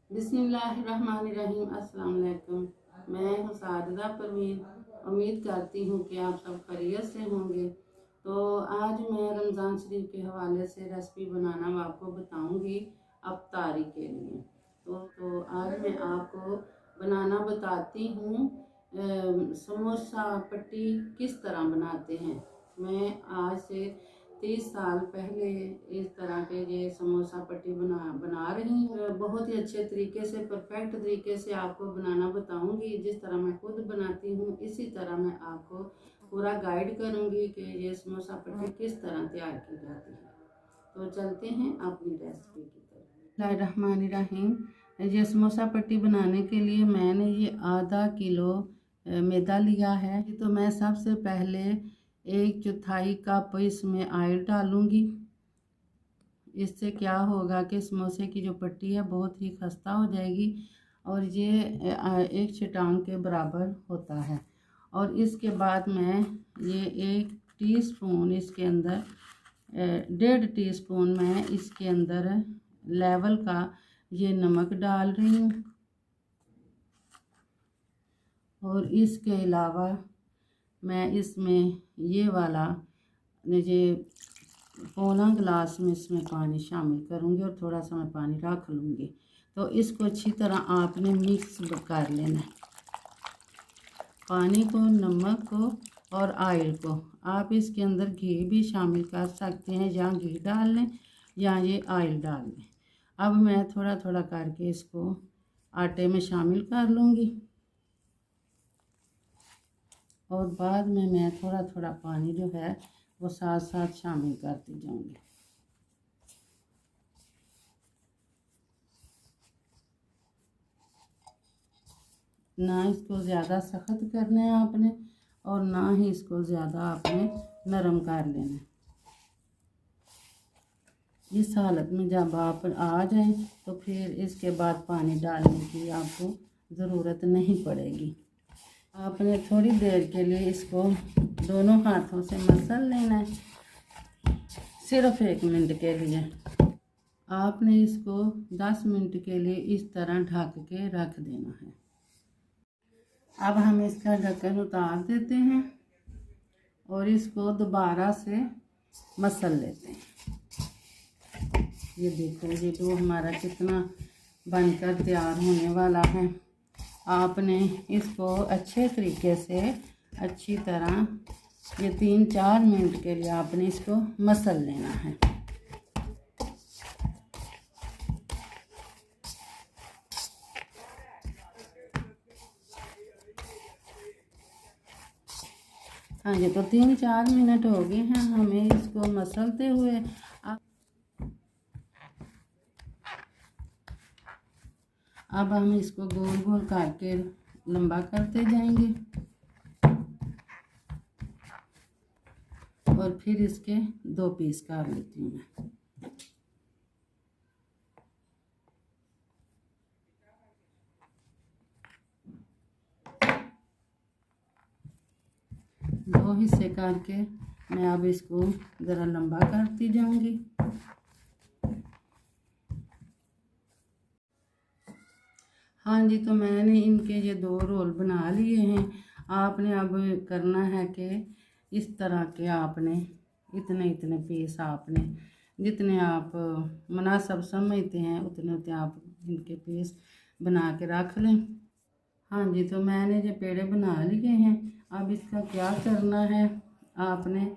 बिस्मिल्लाहिर्रहमानिर्रहीम। अस्सलाम वालेकुम। मैं हूँ साजिदा परवीन। उम्मीद करती हूँ कि आप सब खैरियत से होंगे। तो आज मैं रमज़ान शरीफ के हवाले से रेसिपी बनाना आपको बताऊँगी अफ्तारी के लिए। तो आज मैं आपको बनाना बताती हूँ समोसा पट्टी किस तरह बनाते हैं। मैं आज से 30 साल पहले इस तरह के ये समोसा पट्टी बना रही हूँ। बहुत ही अच्छे तरीके से, परफेक्ट तरीके से आपको बनाना बताऊंगी। जिस तरह मैं खुद बनाती हूँ इसी तरह मैं आपको पूरा गाइड करूँगी कि ये समोसा पट्टी किस तरह तैयार की जाती है। तो चलते हैं अपनी रेसिपी की तरफ। बिस्मिल्लाहिर्रहमानिर्रहीम। ये समोसा पट्टी बनाने के लिए मैंने ये आधा किलो मैदा लिया है। तो मैं सबसे पहले 1/4 कप इसमें ऑयल डालूंगी। इससे क्या होगा कि समोसे की जो पट्टी है बहुत ही खस्ता हो जाएगी और ये 1 चटांग के बराबर होता है। और इसके बाद मैं ये 1 टीस्पून इसके अंदर 1.5 टीस्पून मैं इसके अंदर लेवल का ये नमक डाल रही हूँ। और इसके अलावा मैं इसमें ये वाला ये पौना गिलास में इसमें पानी शामिल करूँगी और थोड़ा सा मैं पानी रख लूँगी। तो इसको अच्छी तरह आपने मिक्स कर लेना है, पानी को, नमक को और ऑयल को। आप इसके अंदर घी भी शामिल कर सकते हैं, या घी डाल लें या ये ऑयल डाल लें। अब मैं थोड़ा थोड़ा करके इसको आटे में शामिल कर लूँगी और बाद में मैं थोड़ा थोड़ा पानी जो है वो साथ साथ शामिल करती जाऊंगी। ना इसको ज़्यादा सख्त करना है आपने और ना ही इसको ज़्यादा आपने नरम कर लेना है। इस हालत में जब आप आ जाएं तो फिर इसके बाद पानी डालने की आपको ज़रूरत नहीं पड़ेगी। आपने थोड़ी देर के लिए इसको दोनों हाथों से मसल लेना है, सिर्फ 1 मिनट के लिए। आपने इसको 10 मिनट के लिए इस तरह ढक के रख देना है। अब हम इसका ढक्कन उतार देते हैं और इसको दोबारा से मसल लेते हैं। ये देखो ये डो हमारा कितना बनकर तैयार होने वाला है। आपने इसको अच्छे तरीके से अच्छी तरह ये 3-4 मिनट के लिए आपने इसको मसल लेना है। हाँ जी, तो 3-4 मिनट हो गए हैं हमें इसको मसलते हुए। अब हम इसको गोल गोल करके लंबा करते जाएंगे और फिर इसके 2 पीस कर लेती हूँ मैं। दो हिस्से करके मैं अब इसको ज़रा लंबा करती जाऊंगी। हाँ जी, तो मैंने इनके ये 2 रोल बना लिए हैं। आपने अब करना है कि इस तरह के आपने इतने इतने पीस आपने जितने आप मुनासिब समझते हैं उतने आप इनके पीस बना के रख लें। हाँ जी, तो मैंने ये पेड़े बना लिए हैं। अब इसका क्या करना है, आपने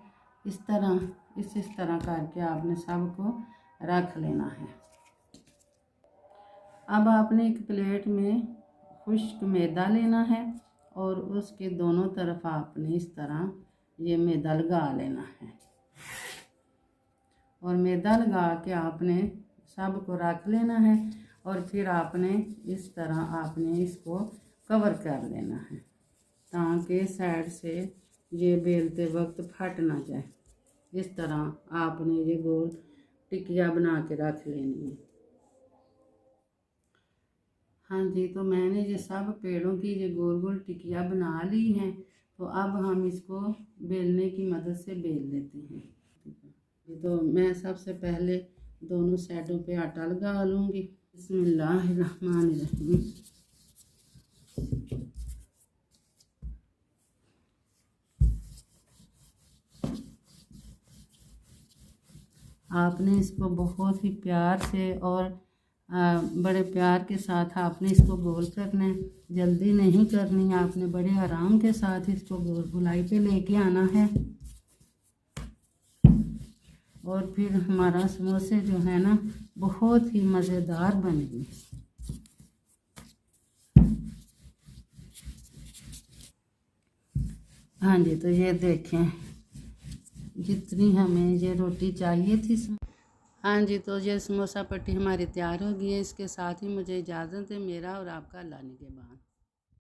इस तरह करके आपने सबको रख लेना है। अब आपने एक प्लेट में खुश्क मैदा लेना है और उसके दोनों तरफ आपने इस तरह ये मैदा लगा लेना है और मैदा लगा के आपने सब को रख लेना है। और फिर आपने इस तरह आपने इसको कवर कर लेना है ताकि साइड से ये बेलते वक्त फट ना जाए। इस तरह आपने ये गोल टिकिया बना के रख लेनी है। हाँ जी, तो मैंने ये सब पेड़ों की ये गोल गोल टिकिया बना ली हैं। तो अब हम इसको बेलने की मदद से बेल लेते हैं। तो मैं सबसे पहले दोनों साइडों पे आटा लगा लूँगी। बिस्मिल्लाहिर्रहमानिर्रहीम। आपने इसको बहुत ही प्यार से और बड़े प्यार के साथ आपने इसको गोल करना है, जल्दी नहीं करनी, आपने बड़े आराम के साथ इसको गोल गोलाई पे लेके आना है। और फिर हमारा समोसे जो है ना बहुत ही मज़ेदार बनेंगे। हाँ जी, तो ये देखें जितनी हमें ये रोटी चाहिए थी। हाँ जी, तो ये समोसा पट्टी हमारी तैयार हो गई है। इसके साथ ही मुझे इजाज़त है। मेरा और आपका अल्लाह निगहबान।